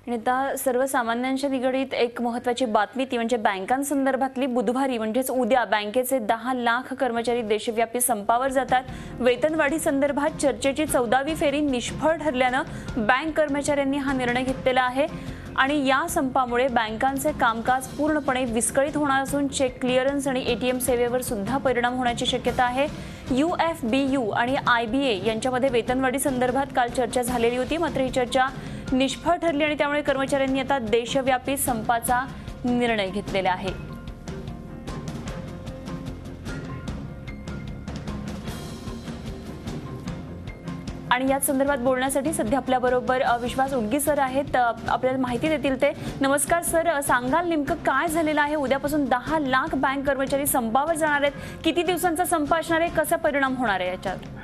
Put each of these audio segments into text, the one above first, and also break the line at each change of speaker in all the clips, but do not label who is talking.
आणि आता सर्वसामान्यांच्या निगडीत एक महत्त्वाची बातमी ती म्हणजे बँकांसंदर्भातली बुधवारी म्हणजेच उद्या बँकेचे 10 लाख कर्मचारी देशव्यापी संपावर जातात। वेतनवाढी संदर्भात चर्चेची 14वी फेरी निष्फळ ठरल्यानं बँक कर्मचाऱ्यांनी हा निर्णय घेतलेला आहे आणि या संपामुळे बँकांचे कामकाज पूर्णपणे विस्कळीत होणार असून चेक क्लिअरन्स आणि एटीएम सेवेवर सुद्धा परिणाम होण्याची शक्यता आहे। UFBU आणि IBA यांच्यामध्ये वेतनवाढी संदर्भात काल चर्चा झालेली होती, मात्र ही चर्चा निष्फळ ठरली आणि त्यामुळे कर्मचाऱ्यांनी आता देशव्यापी संपाचा निर्णय घेतलेला आहे। आणि या संदर्भात बोलण्यासाठी सध्या आपल्या बरोबर विश्वास उडगी सर आहेत, आपल्याला माहिती देतील ते। नमस्कार सर, सांगाल नेमकं काय झालेलं आहे? उद्यापासून 10 लाख बँक कर्मचारी संपावर जाणार आहेत, किती दिवसांचा संप असणार आहे, कसा परिणाम होणार आहे याच्यावर?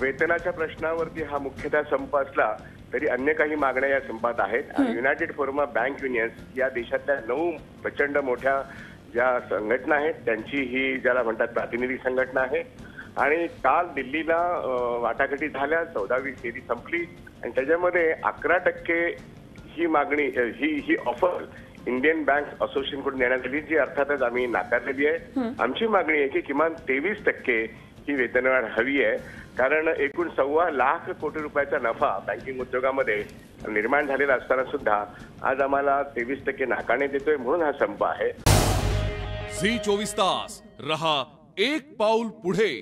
वेतनाच्या प्रश्नावरती हा मुख्यतः संप असला तरी अन्य काही मागण्या या संपात आहेत। United forum of bank unions या देशातल्या 9 प्रचंड मोठ्या ज्या संघटना आहेत त्यांची ही ज्याला म्हणतात प्रातिनिधिक संघटना आहे आणि काल दिल्लीला वाटाघाटी झाल्या, 14वी फेरी संपली आणि त्याच्यामध्ये 11% ही मागणी ही ऑफर इंडियन बँक असोसिएशनकडून देण्यात आली, जी अर्थातच आम्ही नाकारलेली आहे। आमची मागणी आहे की किमान 23% ही वेतनवाढ हवी आहे, कारण एकूण 1.25 लाख कोटी रुपयाचा नफा बँकिंग उद्योगामध्ये निर्माण झालेला असताना सुद्धा आज आम्हाला 23% नाकारण्यात येतोय, म्हणून हा संप आहे।
झी 24 तास रहा एक पाऊल पुढे।